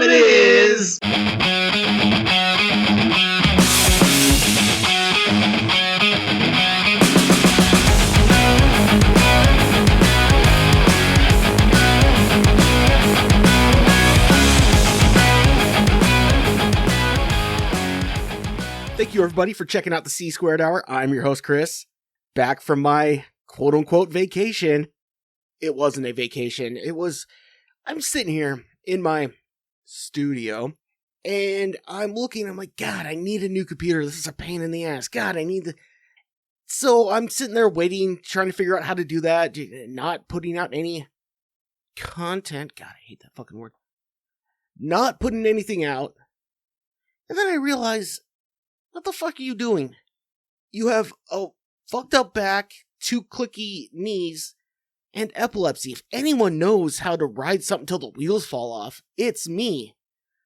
time it is! Thank you, everybody, for checking out the C Squared Hour. I'm your host, Chris, back from my quote-unquote vacation. It wasn't a vacation. I'm sitting here in my studio, and I'm like, God, I need a new computer. This is a pain in the ass. God, So I'm sitting there waiting, trying to figure out how to do that, not putting out any content. God, I hate that fucking word. Not putting anything out. And then I realize, what the fuck are you doing? You have a fucked up back, 2 clicky knees, and epilepsy. If anyone knows how to ride something till the wheels fall off, it's me.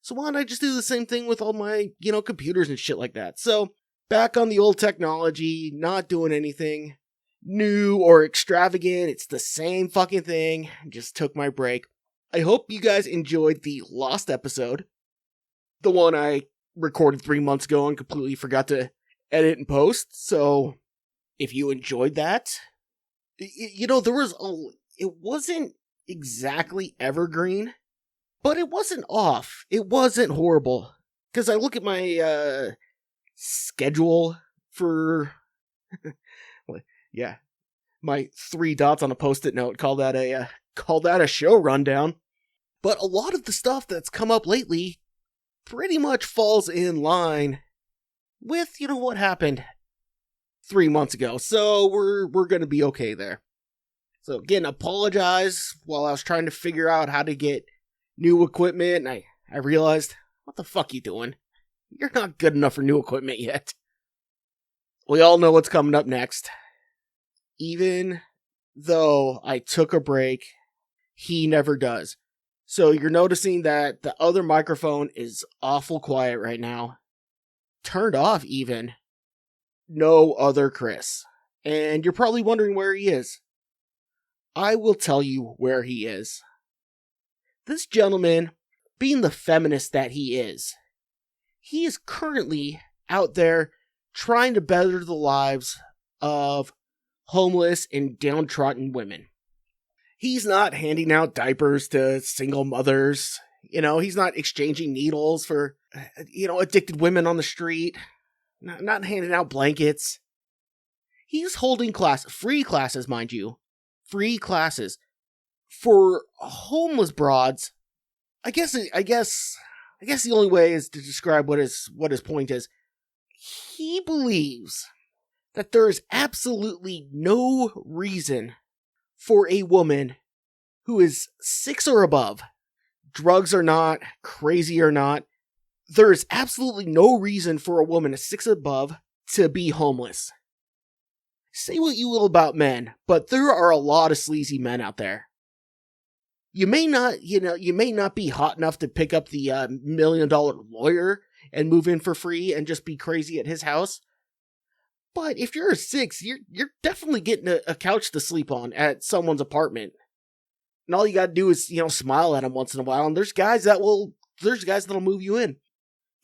So why don't I just do the same thing with all my, computers and shit like that? So, back on the old technology, not doing anything new or extravagant. It's the same fucking thing. Just took my break. I hope you guys enjoyed the lost episode. The one I recorded 3 months ago and completely forgot to edit and post. So, if you enjoyed that, it wasn't exactly evergreen, but it wasn't off. It wasn't horrible. Because I look at my schedule for, my 3 dots on a post-it note, call that a show rundown. But a lot of the stuff that's come up lately pretty much falls in line with, what happened 3 months ago. So we're going to be okay there. So again, apologize while I was trying to figure out how to get new equipment. And I realized, what the fuck you doing? You're not good enough for new equipment yet. We all know what's coming up next. Even though I took a break, he never does. So you're noticing that the other microphone is awful quiet right now. Turned off even. No other Chris. And you're probably wondering where he is. I will tell you where he is. This gentleman, being the feminist that he is currently out there trying to better the lives of homeless and downtrodden women. He's not handing out diapers to single mothers. He's not exchanging needles for, addicted women on the street. Not handing out blankets. He's holding free classes, mind you. Free classes for homeless broads. I guess the only way is to describe what his point is. He believes that there is absolutely no reason for a woman who is 6 or above, drugs or not, crazy or not, there is absolutely no reason for a woman 6 above to be homeless. Say what you will about men, but there are a lot of sleazy men out there. You may not be hot enough to pick up the $1 million lawyer and move in for free and just be crazy at his house. But if you're a 6, you're definitely getting a couch to sleep on at someone's apartment. And all you gotta do is, smile at them once in a while, and there's guys that'll move you in.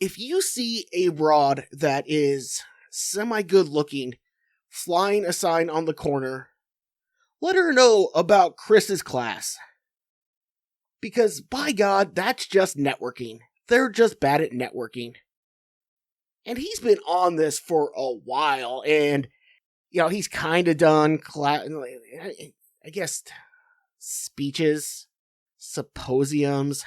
If you see a broad that is semi-good looking, flying a sign on the corner, let her know about Chris's class. Because, by God, that's just networking. They're just bad at networking. And he's been on this for a while, and, he's kind of done, speeches, symposiums,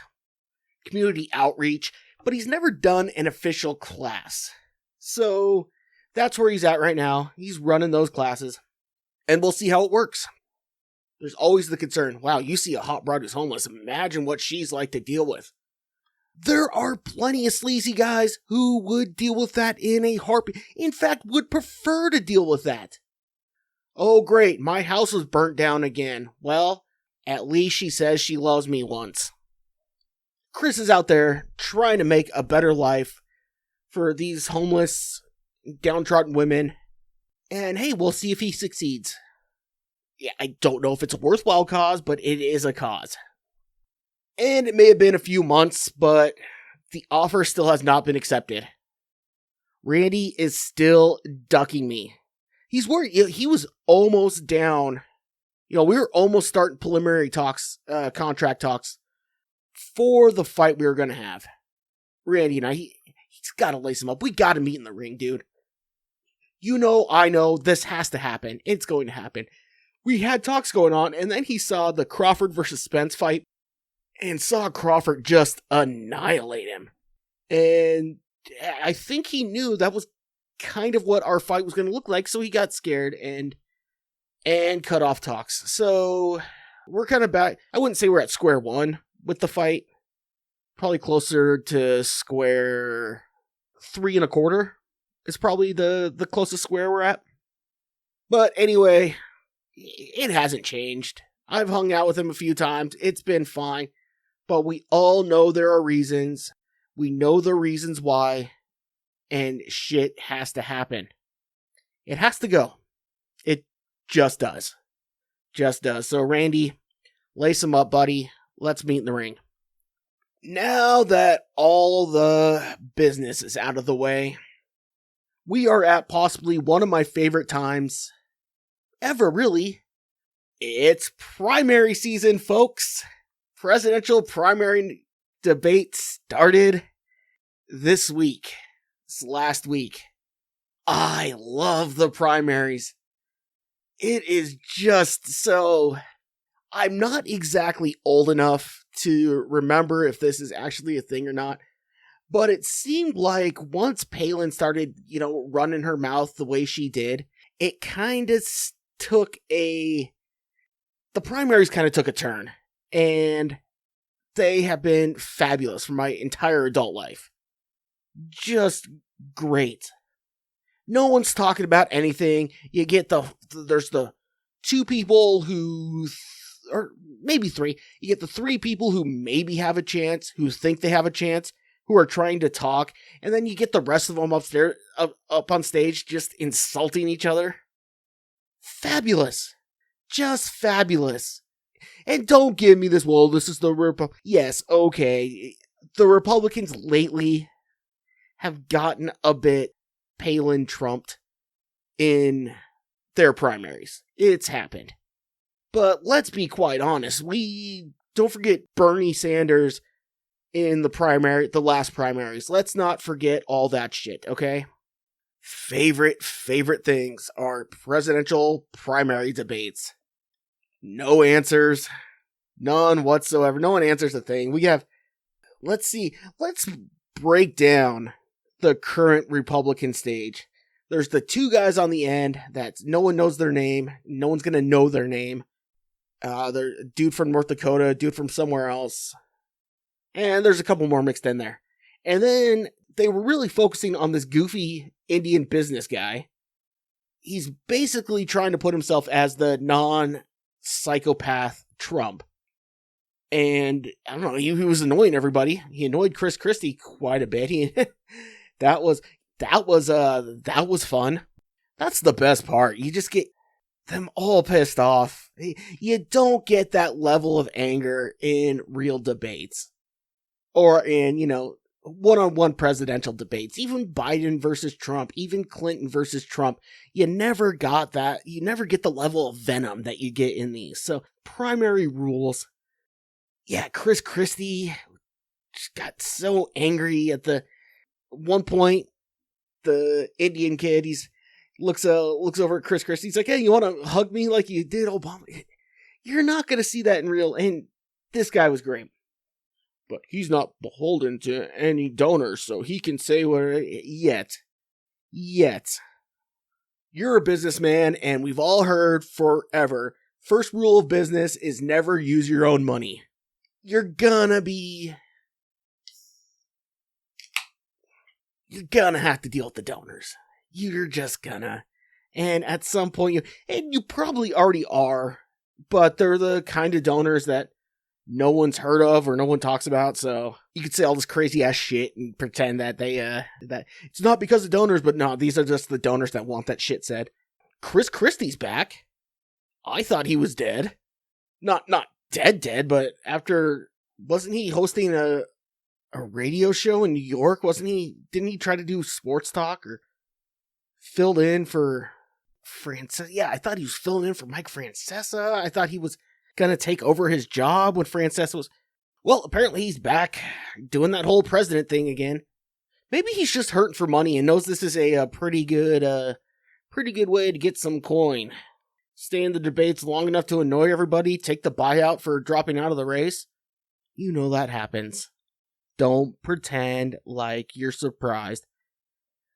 community outreach, but he's never done an official class. So, that's where he's at right now. He's running those classes, and we'll see how it works. There's always the concern, wow, you see a hot broad who's homeless, imagine what she's like to deal with. There are plenty of sleazy guys who would deal with that in a heartbeat. In fact, would prefer to deal with that. Oh, great, my house was burnt down again. Well, at least she says she loves me once. Chris is out there trying to make a better life for these homeless, downtrodden women. And hey, we'll see if he succeeds. Yeah, I don't know if it's a worthwhile cause, but it is a cause. And it may have been a few months, but the offer still has not been accepted. Randy is still ducking me. He's worried. He was almost down. We were almost starting preliminary talks, contract talks for the fight we were going to have. Randy and I, he's got to lace him up. We got to meet in the ring, dude. I know, this has to happen. It's going to happen. We had talks going on, and then he saw the Crawford versus Spence fight, and saw Crawford just annihilate him. And I think he knew that was kind of what our fight was going to look like, so he got scared and cut off talks. So we're kind of back. I wouldn't say we're at square one with the fight. Probably closer to square 3.25 is probably the closest square we're at. But anyway, it hasn't changed. I've hung out with him a few times. It's been fine. But we all know there are reasons. We know the reasons why. And shit has to happen. It has to go. It just does. Just does. So Randy, lace him up, buddy. Let's meet in the ring. Now that all the business is out of the way, we are at possibly one of my favorite times ever, really. It's primary season, folks. Presidential primary debate started this week. This last week. I love the primaries. It is just so... I'm not exactly old enough to remember if this is actually a thing or not, but it seemed like once Palin started, running her mouth the way she did, it kind of the primaries kind of took a turn, and they have been fabulous for my entire adult life. Just great. No one's talking about anything. You get there's the two people or maybe three. You get the three people who maybe have a chance, who think they have a chance, who are trying to talk, and then you get the rest of them up on stage just insulting each other. Fabulous. Just fabulous. And don't give me this, well, this is the Yes, okay. The Republicans lately have gotten a bit Palin trumped in their primaries. It's happened. But let's be quite honest. Don't forget Bernie Sanders in the last primaries. Let's not forget all that shit, okay? Favorite things are presidential primary debates. No answers. None whatsoever. No one answers a thing. Let's break down the current Republican stage. There's the two guys on the end that no one knows their name. No one's going to know their name. They're a dude from North Dakota, a dude from somewhere else. And there's a couple more mixed in there. And then they were really focusing on this goofy Indian business guy. He's basically trying to put himself as the non-psychopath Trump. And I don't know, he was annoying everybody. He annoyed Chris Christie quite a bit. That was fun. That's the best part. You just get them all pissed off. You don't get that level of anger in real debates. Or in, one-on-one presidential debates. Even Biden versus Trump, even Clinton versus Trump. You never got that. You never get the level of venom that you get in these. So, primary rules. Yeah, Chris Christie just got so angry at one point. The Indian kid, looks over at Chris Christie. He's like, hey, you want to hug me like you did Obama? You're not going to see that in real. And this guy was great. But he's not beholden to any donors, so he can say what yet. You're a businessman, and we've all heard forever, first rule of business is never use your own money. You're gonna have to deal with the donors. You're just gonna. And at some point, you probably already are, but they're the kind of donors that no one's heard of or no one talks about, so you could say all this crazy ass shit and pretend that that it's not because of donors, but no, these are just the donors that want that shit said. Chris Christie's back. I thought he was dead. Not dead, but after wasn't he hosting a radio show in New York? Didn't he try to do sports talk or filled in for Francesa? Yeah, I thought he was filling in for Mike Francesa. I thought he was going to take over his job when Francesa was... Well, apparently he's back doing that whole president thing again. Maybe he's just hurting for money and knows this is a pretty good way to get some coin. Stay in the debates long enough to annoy everybody, take the buyout for dropping out of the race. You know that happens. Don't pretend like you're surprised.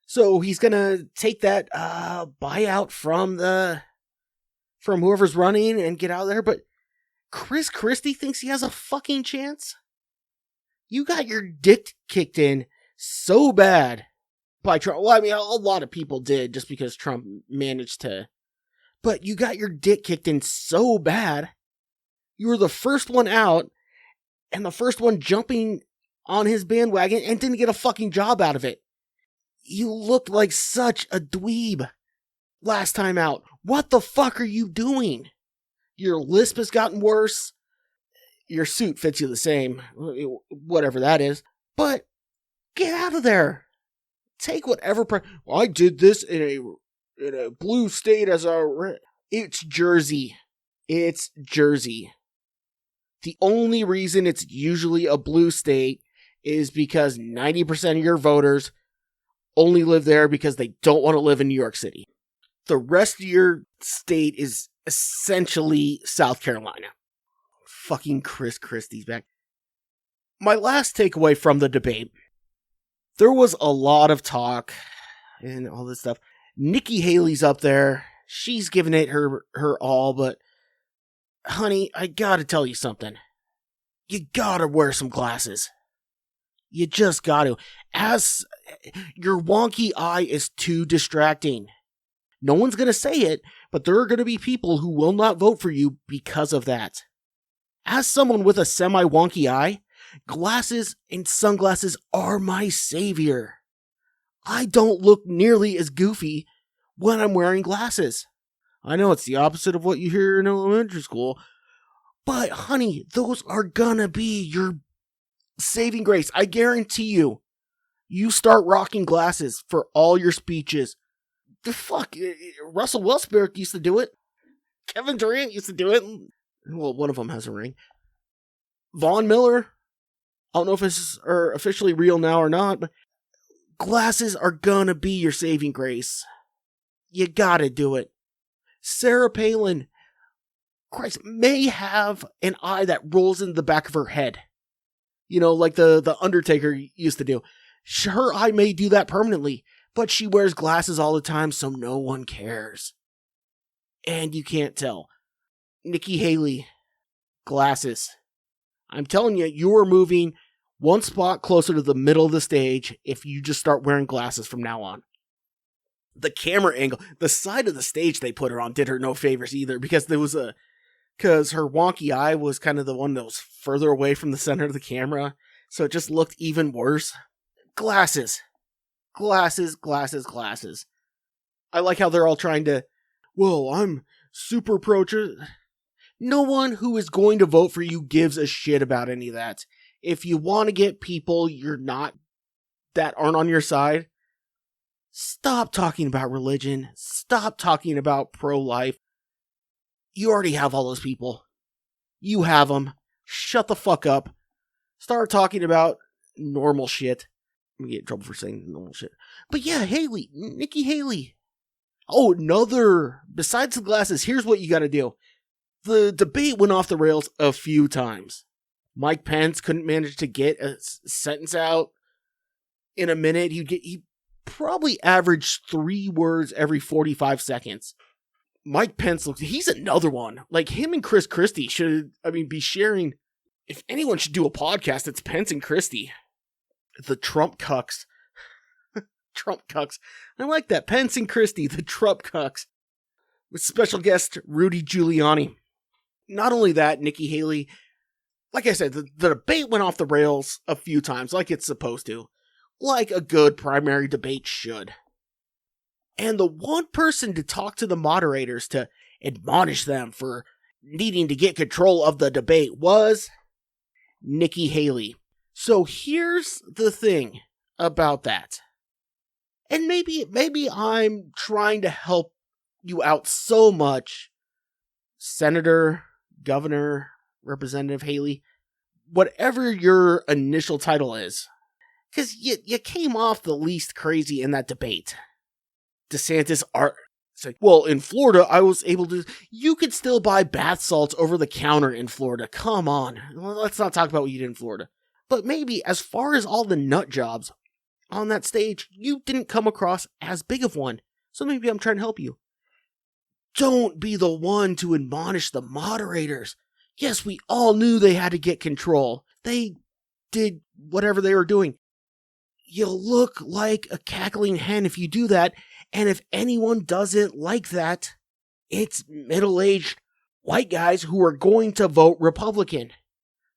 So he's gonna take that buyout from whoever's running and get out of there, but Chris Christie thinks he has a fucking chance? You got your dick kicked in so bad by Trump. Well, I mean, a lot of people did just because Trump managed to. But you got your dick kicked in so bad, you were the first one out and the first one jumping on his bandwagon and didn't get a fucking job out of it. You looked like such a dweeb last time out. What the fuck are you doing? Your lisp has gotten worse. Your suit fits you the same, whatever that is. But get out of there. Take whatever. I did this in a blue state as a. It's Jersey. It's Jersey. The only reason it's usually a blue state is because 90% of your voters only live there because they don't want to live in New York City. The rest of your state is essentially South Carolina. Fucking Chris Christie's back. My last takeaway from the debate. There was a lot of talk and all this stuff. Nikki Haley's up there. She's giving it her all, but honey, I gotta tell you something. You gotta wear some glasses. You just gotta. As your wonky eye is too distracting. No one's gonna say it, but there are gonna be people who will not vote for you because of that. As someone with a semi-wonky eye, glasses and sunglasses are my savior. I don't look nearly as goofy when I'm wearing glasses. I know it's the opposite of what you hear in elementary school, but honey, those are gonna be your saving grace. I guarantee you. You start rocking glasses for all your speeches. The fuck, Russell Westbrook used to do it. Kevin Durant used to do it. Well, one of them has a ring. Von Miller, I don't know if this are officially real now or not, but glasses are gonna be your saving grace. You gotta do it. Sarah Palin, Christ, may have an eye that rolls into the back of her head. You know, like the Undertaker used to do. Her eye may do that permanently, but she wears glasses all the time, so no one cares. And you can't tell. Nikki Haley, glasses. I'm telling you, you are moving one spot closer to the middle of the stage if you just start wearing glasses from now on. The camera angle, the side of the stage they put her on did her no favors either, because because her wonky eye was kind of the one that was further away from the center of the camera, so it just looked even worse. Glasses. Glasses, glasses, glasses. I like how they're all trying to, well, I'm super pro. No one who is going to vote for you gives a shit about any of that. If you want to get people that aren't on your side, stop talking about religion. Stop talking about pro-life. You already have all those people. You have them. Shut the fuck up. Start talking about normal shit. I'm gonna get in trouble for saying normal shit. But yeah, Haley. Nikki Haley. Oh, besides the glasses, here's what you gotta do. The debate went off the rails a few times. Mike Pence couldn't manage to get a sentence out in a minute. He probably averaged 3 words every 45 seconds. Mike Pence he's another one. Like him and Chris Christie be sharing. If anyone should do a podcast, it's Pence and Christie. The Trump cucks. Trump cucks. I like that. Pence and Christie, the Trump cucks. With special guest Rudy Giuliani. Not only that, Nikki Haley, like I said, the debate went off the rails a few times, like it's supposed to. Like a good primary debate should. And the one person to talk to the moderators to admonish them for needing to get control of the debate was Nikki Haley. So here's the thing about that. And maybe I'm trying to help you out so much, Senator, Governor, Representative Haley, whatever your initial title is, because you came off the least crazy in that debate. DeSantis said, well, in Florida, I was able to... You could still buy bath salts over the counter in Florida. Come on. Let's not talk about what you did in Florida. But maybe, as far as all the nut jobs on that stage, you didn't come across as big of one. So maybe I'm trying to help you. Don't be the one to admonish the moderators. Yes, we all knew they had to get control. They did whatever they were doing. You look like a cackling hen if you do that, and if anyone doesn't like that, it's middle-aged white guys who are going to vote Republican.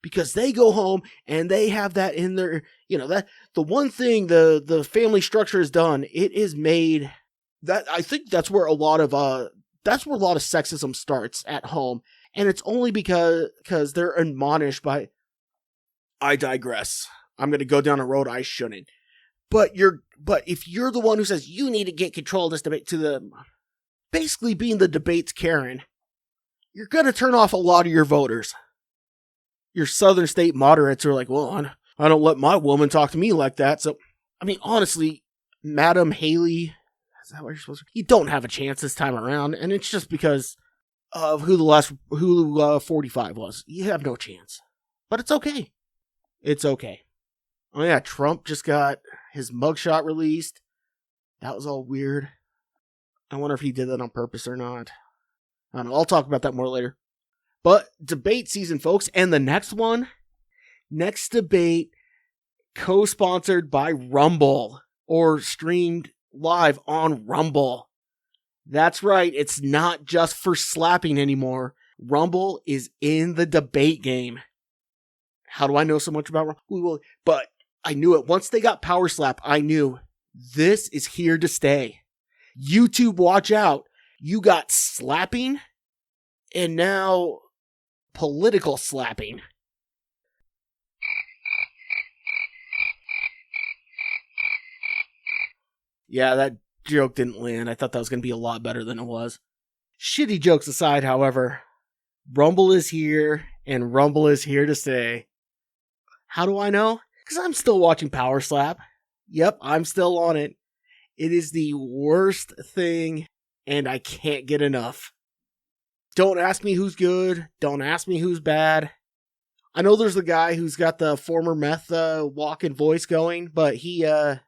Because they go home and they have that in their, that the one thing the family structure has done, it is made that, I think that's where a lot of sexism starts at home. And it's only because they're admonished by, I digress. I'm going to go down a road I shouldn't. But if you're the one who says you need to get control of this debate, basically being the debate's Karen, you're going to turn off a lot of your voters. Your southern state moderates are like, well, I don't let my woman talk to me like that. So, I mean, honestly, Madam Haley, is that what you're supposed to? You don't have a chance this time around, and it's just because of who 45 was. You have no chance. But it's okay. It's okay. Oh yeah, Trump just got his mugshot released. That was all weird. I wonder if he did that on purpose or not. I don't know. I'll talk about that more later. But debate season, folks, and the next debate, co-sponsored by Rumble, or streamed live on Rumble. That's right, it's not just for slapping anymore. Rumble is in the debate game. How do I know so much about Rumble? But I knew it. Once they got Power Slap, I knew this is here to stay. YouTube, watch out. You got slapping, and now political slapping. Yeah, that joke didn't land. I thought that was going to be a lot better than it was. Shitty jokes aside, however, Rumble is here, and Rumble is here to stay. How do I know? Because I'm still watching Power Slap. Yep, I'm still on it. It is the worst thing, and I can't get enough. Don't ask me who's good. Don't ask me who's bad. I know there's the guy who's got the former meth walk-in voice going, but I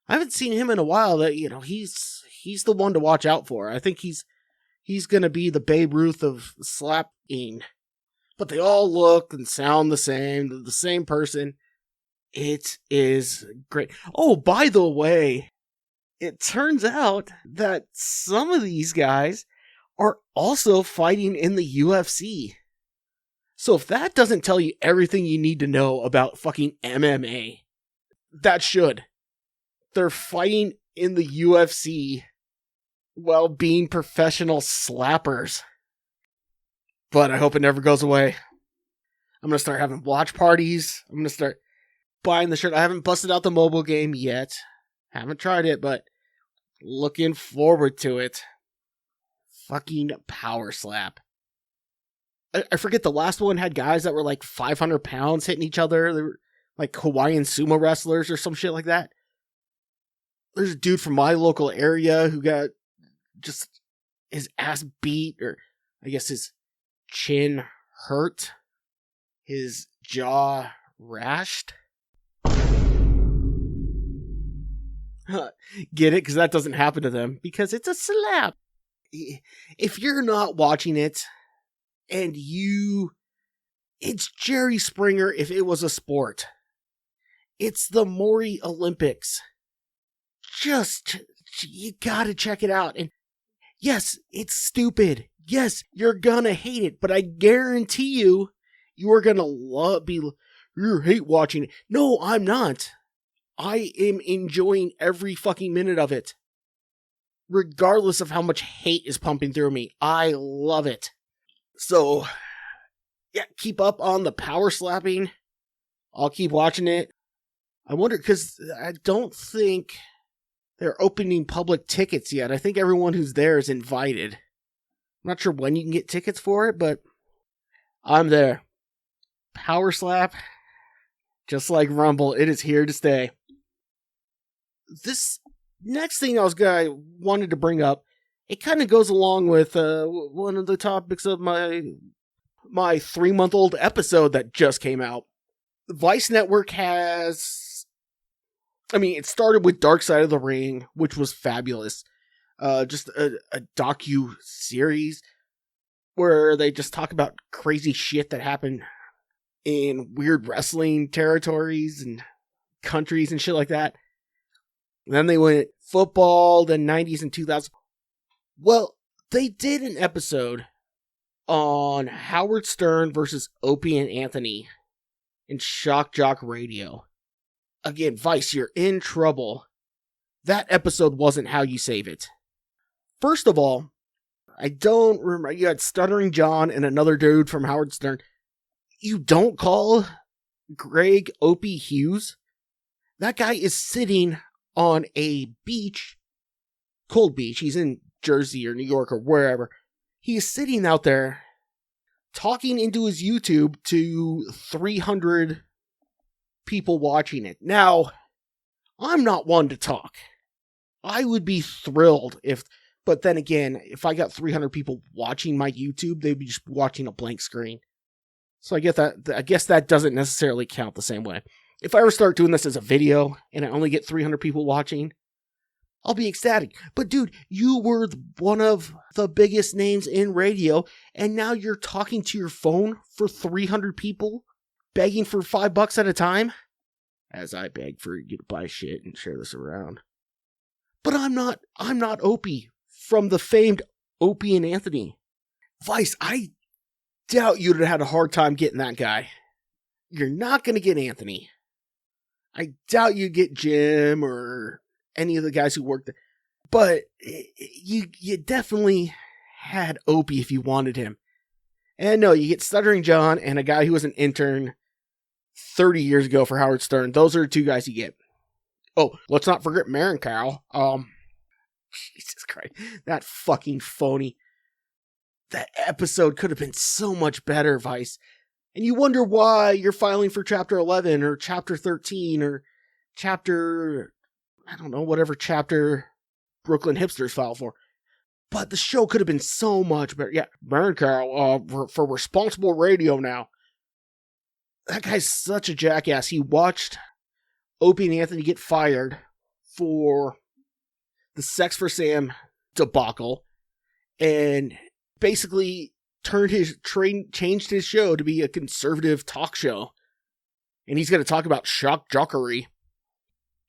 haven't seen him in a while. That he's the one to watch out for. I think he's gonna be the Babe Ruth of slapping. But they all look and sound the same. They're the same person. It is great. Oh, by the way, it turns out that some of these guys are also fighting in the UFC. So if that doesn't tell you everything you need to know about fucking MMA, that should. They're fighting in the UFC while being professional slappers. But I hope it never goes away. I'm going to start having watch parties. I'm going to start buying the shirt. I haven't busted out the mobile game yet. Haven't tried it, but looking forward to it. Fucking Power Slap. I forget, the last one had guys that were like 500 pounds hitting each other. They were like Hawaiian sumo wrestlers or some shit like that. There's a dude from my local area who got just his ass beat, or I guess his chin hurt, his jaw rashed. Get it? Because that doesn't happen to them, because it's a slap. If you're not watching it, and it's Jerry Springer if it was a sport. It's the Maury Olympics. You gotta check it out. And yes, it's stupid. Yes, you're gonna hate it, but I guarantee you are gonna you hate watching it. No, I'm not. I am enjoying every fucking minute of it. Regardless of how much hate is pumping through me. I love it. So, yeah, keep up on the power slapping. I'll keep watching it. I wonder, because I don't think they're opening public tickets yet. I think everyone who's there is invited. I'm not sure when you can get tickets for it, but I'm there. Power Slap, just like Rumble, it is here to stay. This next thing I wanted to bring up, it kind of goes along with one of the topics of my 3-month-old episode that just came out. The Vice Network has... it started with Dark Side of the Ring, which was fabulous. Just a docu-series where they just talk about crazy shit that happened in weird wrestling territories and countries and shit like that. And then they went football, the 90s and 2000s. Well, they did an episode on Howard Stern versus Opie and Anthony in Shock Jock Radio. Again, Vice, you're in trouble. That episode wasn't how you save it. First of all, I don't remember. You had Stuttering John and another dude from Howard Stern. You don't call Greg Opie Hughes? That guy is sitting on a beach, cold beach. He's in Jersey or New York or wherever. He is sitting out there talking into his YouTube to 300 people watching it. Now, I'm not one to talk. I would be thrilled but then again, if I got 300 people watching my YouTube, they'd be just watching a blank screen. So I guess that doesn't necessarily count the same way. If I ever start doing this as a video and I only get 300 people watching, I'll be ecstatic. But dude, you were one of the biggest names in radio, and now you're talking to your phone for 300 people, begging for $5 at a time? As I beg for you to buy shit and share this around. But I'm not Opie from the famed Opie and Anthony. Vice, I doubt you'd have had a hard time getting that guy. You're not going to get Anthony. I doubt you'd get Jim or any of the guys who worked there. But you definitely had Opie if you wanted him. And no, you get Stuttering John and a guy who was an intern 30 years ago for Howard Stern. Those are the two guys you get. Oh, let's not forget Marin Carroll. Jesus Christ. That fucking phony. That episode could have been so much better, Vice. And you wonder why you're filing for Chapter 11 or Chapter 13 or Chapter... I don't know, whatever chapter Brooklyn hipsters file for. But the show could have been so much better. Yeah, Marin Carroll, for responsible radio now. That guy's such a jackass. He watched Opie and Anthony get fired for the Sex for Sam debacle and basically changed his show to be a conservative talk show. And he's going to talk about shock jockery.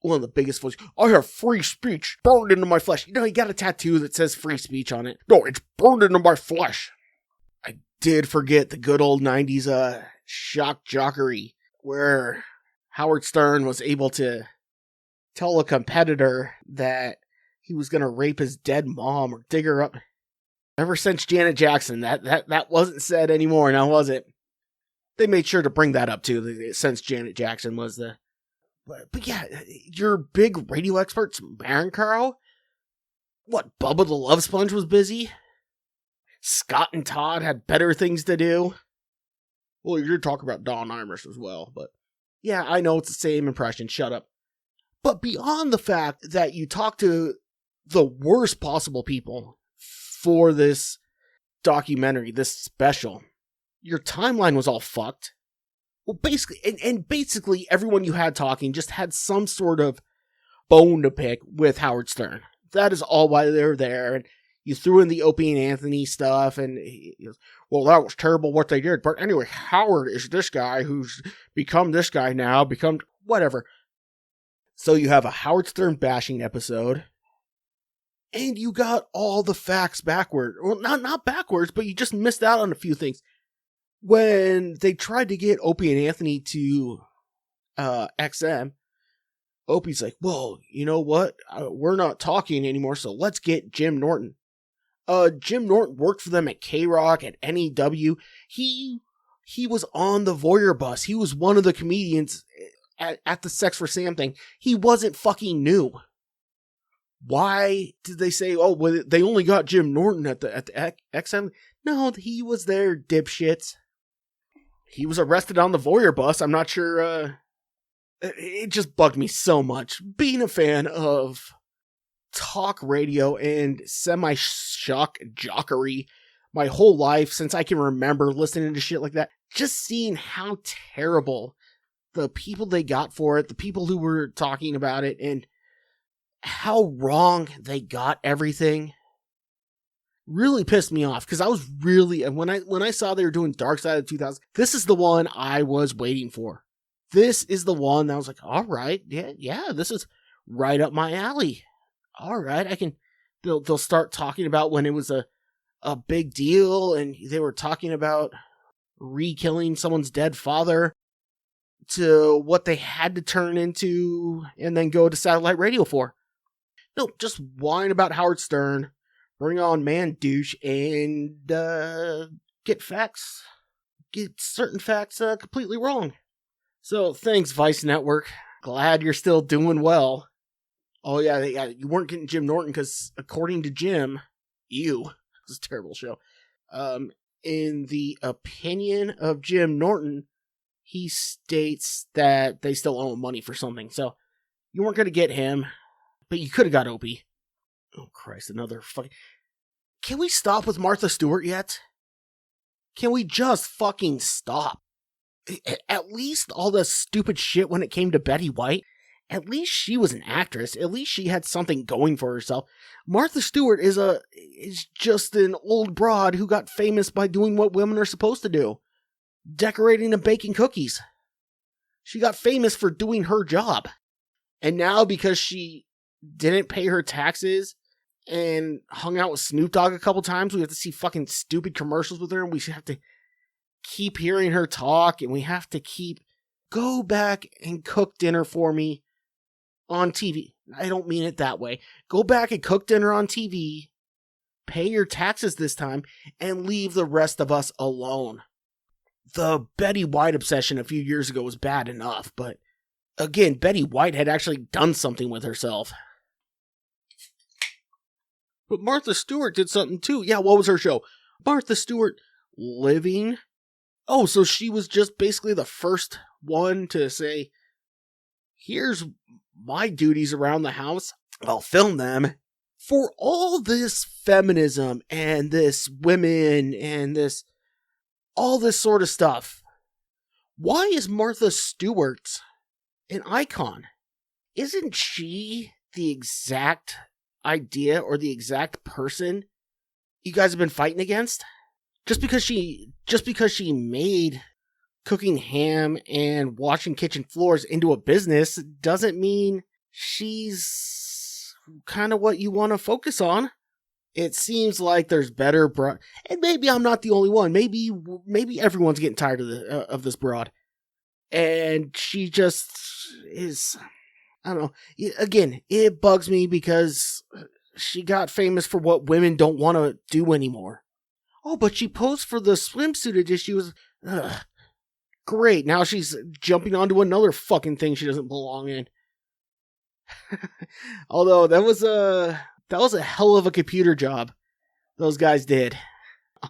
One of the biggest voices. I have free speech burned into my flesh. You know, he got a tattoo that says free speech on it. No, it's burned into my flesh. I did forget the good old 90s shock jockery, where Howard Stern was able to tell a competitor that he was going to rape his dead mom or dig her up. Ever since Janet Jackson, that wasn't said anymore, now was it? They made sure to bring that up too, since Janet Jackson was the... But yeah, your big radio experts, Marin Carroll? What, Bubba the Love Sponge was busy? Scott and Todd had better things to do? Well, you're talking about Don Imus as well, but... Yeah, I know it's the same impression, shut up. But beyond the fact that you talk to the worst possible people for this documentary, this special, your timeline was all fucked. Well, basically, and basically everyone you had talking just had some sort of bone to pick with Howard Stern. That is all why they were there. And you threw in the Opie and Anthony stuff, and he goes, well, that was terrible what they did. But anyway, Howard is this guy who's become this guy now, become whatever. So you have a Howard Stern bashing episode, and you got all the facts backward. Well, not backwards, but you just missed out on a few things. When they tried to get Opie and Anthony to XM, Opie's like, well, you know what? We're not talking anymore, so let's get Jim Norton. Jim Norton worked for them at K-Rock, at NEW. He He was on the Voyeur bus. He was one of the comedians at the Sex for Sam thing. He wasn't fucking new. Why did they say, oh, well, they only got Jim Norton at the XM? No, he was there, dipshits. He was arrested on the Voyeur bus. I'm not sure. It just bugged me so much. Being a fan of talk radio and semi-shock jockery my whole life since I can remember listening to shit like that, just seeing how terrible the people they got for it, the people who were talking about it, and how wrong they got everything really pissed me off, because I was really, and when I saw they were doing Dark Side of 2000, this is the one I was waiting for. This is the one that I was like, all right, yeah, this is right up my alley. All right, they'll start talking about when it was a big deal, and they were talking about re-killing someone's dead father, to what they had to turn into and then go to satellite radio for. No, just whine about Howard Stern, bring on man douche, and get certain facts completely wrong. So thanks, Vice Network. Glad you're still doing well. Oh yeah, you weren't getting Jim Norton because, according to Jim, this is a terrible show. In the opinion of Jim Norton, he states that they still owe him money for something. So you weren't going to get him, but you could have got Opie. Oh Christ, another fucking... Can we stop with Martha Stewart yet? Can we just fucking stop? At least all the stupid shit when it came to Betty White, at least she was an actress. At least she had something going for herself. Martha Stewart is just an old broad who got famous by doing what women are supposed to do. Decorating and baking cookies. She got famous for doing her job. And now, because she didn't pay her taxes and hung out with Snoop Dogg a couple times, we have to see fucking stupid commercials with her, and we have to keep hearing her talk, and we have to go back and cook dinner for me on TV. I don't mean it that way. Go back and cook dinner on TV, pay your taxes this time, and leave the rest of us alone. The Betty White obsession a few years ago was bad enough, but again, Betty White had actually done something with herself. But Martha Stewart did something too. Yeah, what was her show? Martha Stewart Living. Oh, so she was just basically the first one to say, here's my duties around the house. I'll film them. For all this feminism and this women and all this sort of stuff, why is Martha Stewart an icon? Isn't she the exact idea or the exact person you guys have been fighting against? Just because she made cooking ham and washing kitchen floors into a business doesn't mean she's kind of what you want to focus on. It seems like there's better and maybe I'm not the only one. Maybe everyone's getting tired of this broad. And she just is, I don't know. Again, it bugs me because she got famous for what women don't want to do anymore. Oh, but she posed for the swimsuit edition. She was, great. Now she's jumping onto another fucking thing she doesn't belong in. Although that was a hell of a computer job those guys did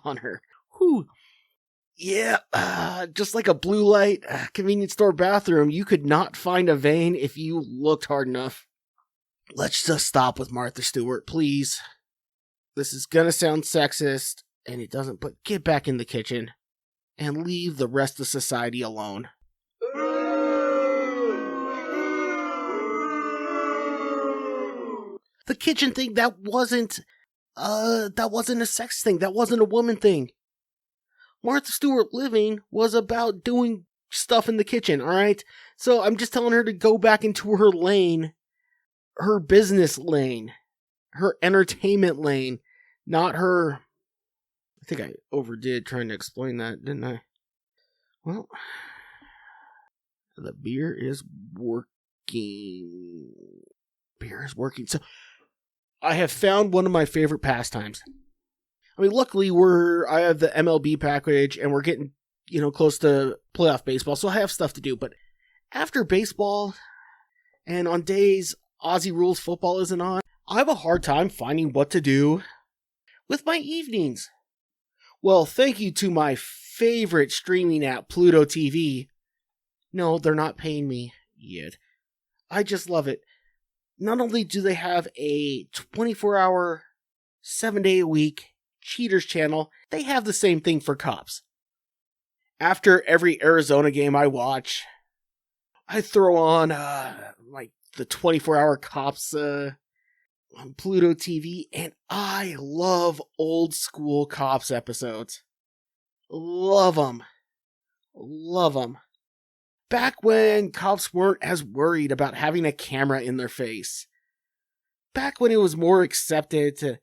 on her. Whew. Yeah, just like a blue light convenience store bathroom, you could not find a vein if you looked hard enough. Let's just stop with Martha Stewart, please. This is gonna sound sexist, and it doesn't, but get back in the kitchen and leave the rest of society alone. The kitchen thing, that wasn't a sex thing. That wasn't a woman thing. Martha Stewart Living was about doing stuff in the kitchen, alright? So I'm just telling her to go back into her lane, her business lane, her entertainment lane, not her... I think I overdid trying to explain that, didn't I? Well, the beer is working. So, I have found one of my favorite pastimes. I mean, luckily I have the MLB package, and we're getting close to playoff baseball, so I have stuff to do. But after baseball and on days Aussie Rules football isn't on, I have a hard time finding what to do with my evenings. Well, thank you to my favorite streaming app, Pluto TV. No, they're not paying me yet. I just love it. Not only do they have a 24-hour, 7-day-a-week cheaters channel, they have the same thing for cops. After every Arizona game I watch, I throw on the 24-hour cops on Pluto TV, and I love old school cops episodes. Love them. Love them. Back when cops weren't as worried about having a camera in their face. Back when it was more accepted to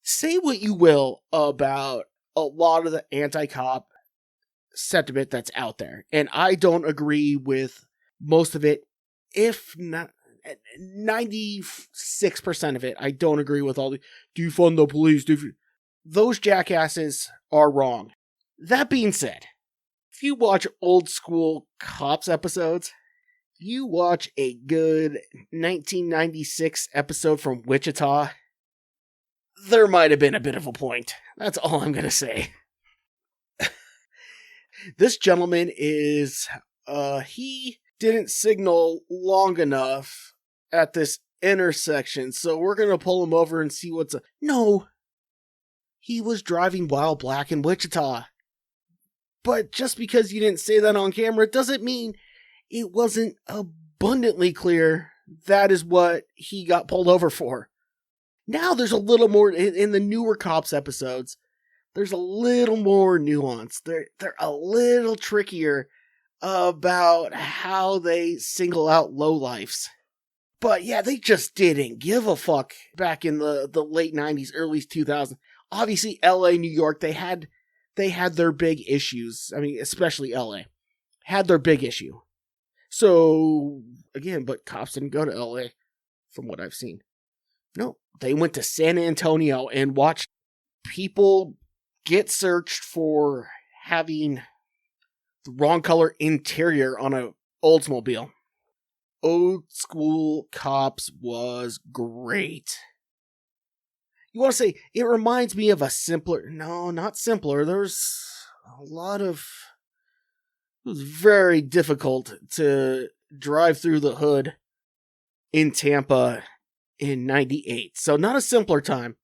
say what you will about a lot of the anti-cop sentiment that's out there. And I don't agree with most of it, if not 96% of it. I don't agree with all the defund the police. Those jackasses are wrong. That being said, if you watch old school cops episodes, you watch a good 1996 episode from Wichita, there might have been a bit of a point. That's all I'm going to say. This gentleman is, he didn't signal long enough at this intersection, so we're going to pull him over and see what's No, he was driving while black in Wichita. But just because you didn't say that on camera doesn't mean it wasn't abundantly clear that is what he got pulled over for. Now there's a little more in the newer cops episodes. There's a little more nuance. They're a little trickier about how they single out lowlifes. But yeah, they just didn't give a fuck back in the late 90s, early 2000s. Obviously, LA, New York, they had their big issues. I mean, especially LA had their big issue. So, again, but cops didn't go to LA from what I've seen. No, they went to San Antonio and watched people get searched for having the wrong color interior on a Oldsmobile. Old school cops was great. You want to say, it reminds me of a simpler... No, not simpler. There's a lot of... It was very difficult to drive through the hood in Tampa in 98. So not a simpler time.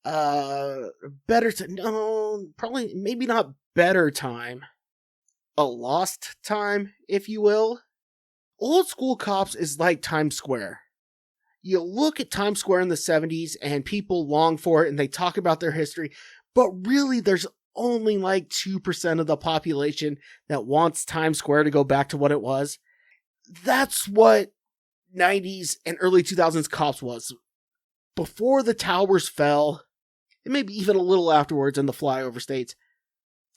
Better time. No, probably, maybe not better time. A lost time, if you will. Old school cops is like Times Square. You look at Times Square in the 70s and people long for it and they talk about their history, but really there's only like 2% of the population that wants Times Square to go back to what it was. That's what 90s and early 2000s cops was. Before the towers fell, and maybe even a little afterwards in the flyover states,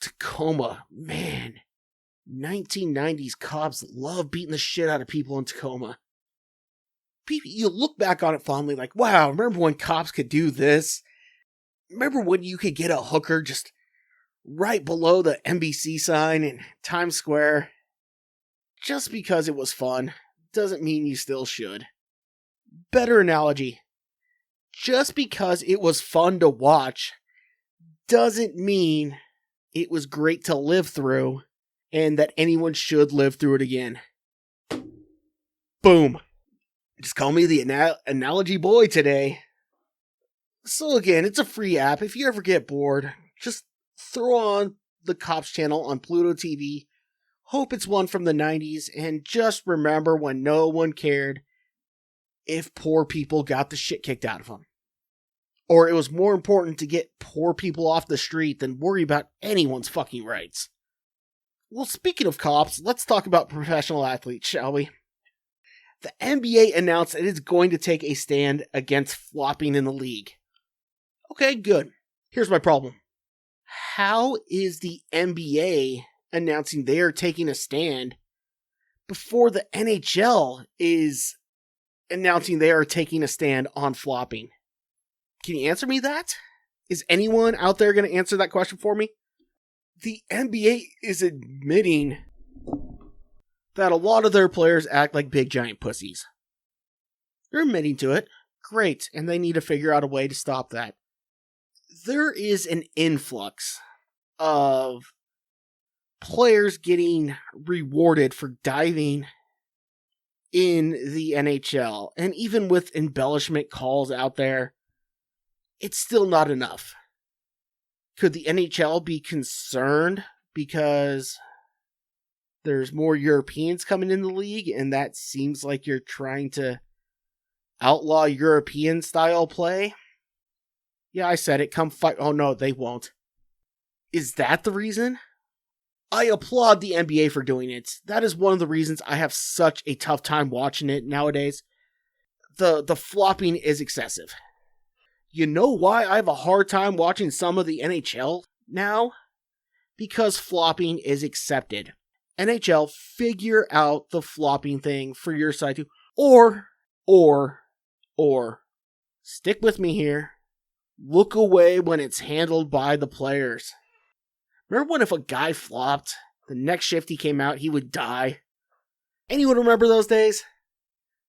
Tacoma, man, 1990s cops love beating the shit out of people in Tacoma. You look back on it fondly like, wow, remember when cops could do this? Remember when you could get a hooker just right below the NBC sign in Times Square? Just because it was fun doesn't mean you still should. Better analogy. Just because it was fun to watch doesn't mean it was great to live through and that anyone should live through it again. Boom. Just call me the analogy boy today. So again, it's a free app. If you ever get bored, just throw on the Cops channel on Pluto TV. Hope it's one from the 90s. And just remember when no one cared if poor people got the shit kicked out of them. Or it was more important to get poor people off the street than worry about anyone's fucking rights. Well, speaking of cops, let's talk about professional athletes, shall we? The NBA announced it is going to take a stand against flopping in the league. Okay, good. Here's my problem. How is the NBA announcing they are taking a stand before the NHL is announcing they are taking a stand on flopping? Can you answer me that? Is anyone out there going to answer that question for me? the NBA is admitting that a lot of their players act like big giant pussies. They're admitting to it. Great, and they need to figure out a way to stop that. There is an influx of players getting rewarded for diving in the NHL, and even with embellishment calls out there, it's still not enough. Could the NHL be concerned because there's more Europeans coming in the league, and that seems like you're trying to outlaw European style play? Yeah, I said it. Come fight. Oh no, they won't. Is that the reason? I applaud the NBA for doing it. That is one of the reasons I have such a tough time watching it nowadays. The flopping is excessive. You know why I have a hard time watching some of the NHL now? Because flopping is accepted. NHL, figure out the flopping thing for your side too. Or, stick with me here. Look away when it's handled by the players. Remember when if a guy flopped, the next shift he came out, he would die? Anyone remember those days?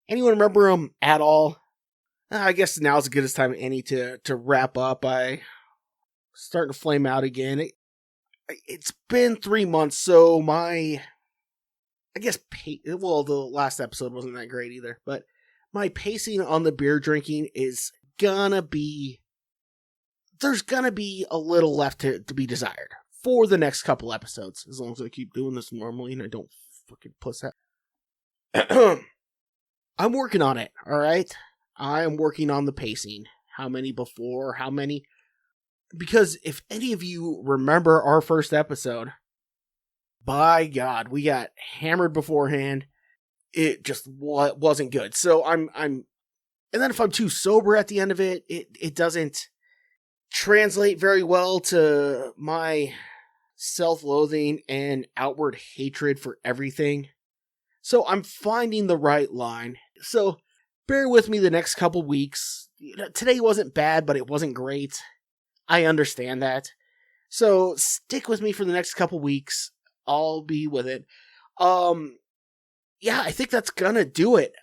Anyone remember them at all? I guess now's as good as time as any to wrap up. I starting to flame out again. It's been 3 months, so the last episode wasn't that great either, but my pacing on the beer drinking is there's gonna be a little left to be desired for the next couple episodes, as long as I keep doing this normally and I don't fucking puss out. I'm working on it, alright? I am working on the pacing. How many before, how many... Because if any of you remember our first episode, by God, we got hammered beforehand. It just wasn't good. So and then if I'm too sober at the end of it, it doesn't translate very well to my self-loathing and outward hatred for everything. So I'm finding the right line. So bear with me the next couple weeks. Today wasn't bad, but it wasn't great. I understand that. So stick with me for the next couple weeks. I'll be with it. Yeah, I think that's gonna do it.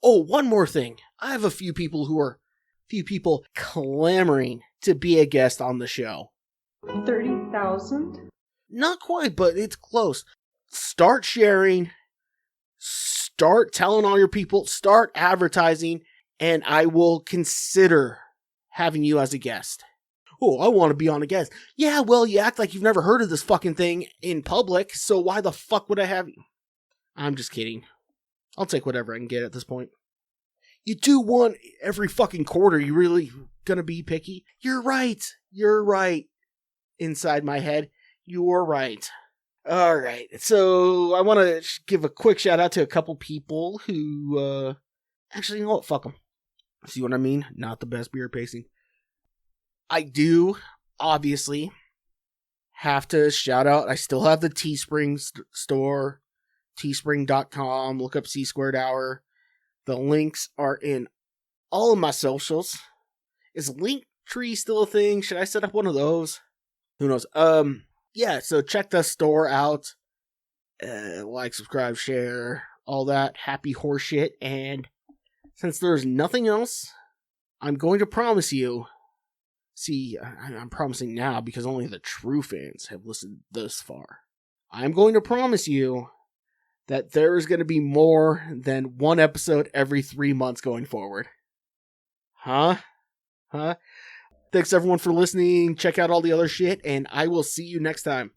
One more thing. I have a few people clamoring to be a guest on the show. 30,000? Not quite, but it's close. Start sharing. Start telling all your people. Start advertising. And I will consider having you as a guest. Oh, I want to be on a guest. Yeah, well, you act like you've never heard of this fucking thing in public, so why the fuck would I have you? I'm just kidding. I'll take whatever I can get at this point. You do one every fucking quarter. You really gonna be picky? You're right. Inside my head, you're right. Alright, so I want to give a quick shout out to a couple people who, actually, you know what? Fuck them. See what I mean? Not the best beer pacing. I do, obviously, have to shout out, I still have the Teespring store, teespring.com, look up C Squared Hour. The links are in all of my socials. Is Linktree still a thing? Should I set up one of those? Who knows? Yeah, so check the store out. Like, subscribe, share, all that happy horse shit. And since there's nothing else, I'm going to promise you. See, I'm promising now because only the true fans have listened this far. I'm going to promise you that there is going to be more than one episode every 3 months going forward. Huh? Thanks everyone for listening. Check out all the other shit, and I will see you next time.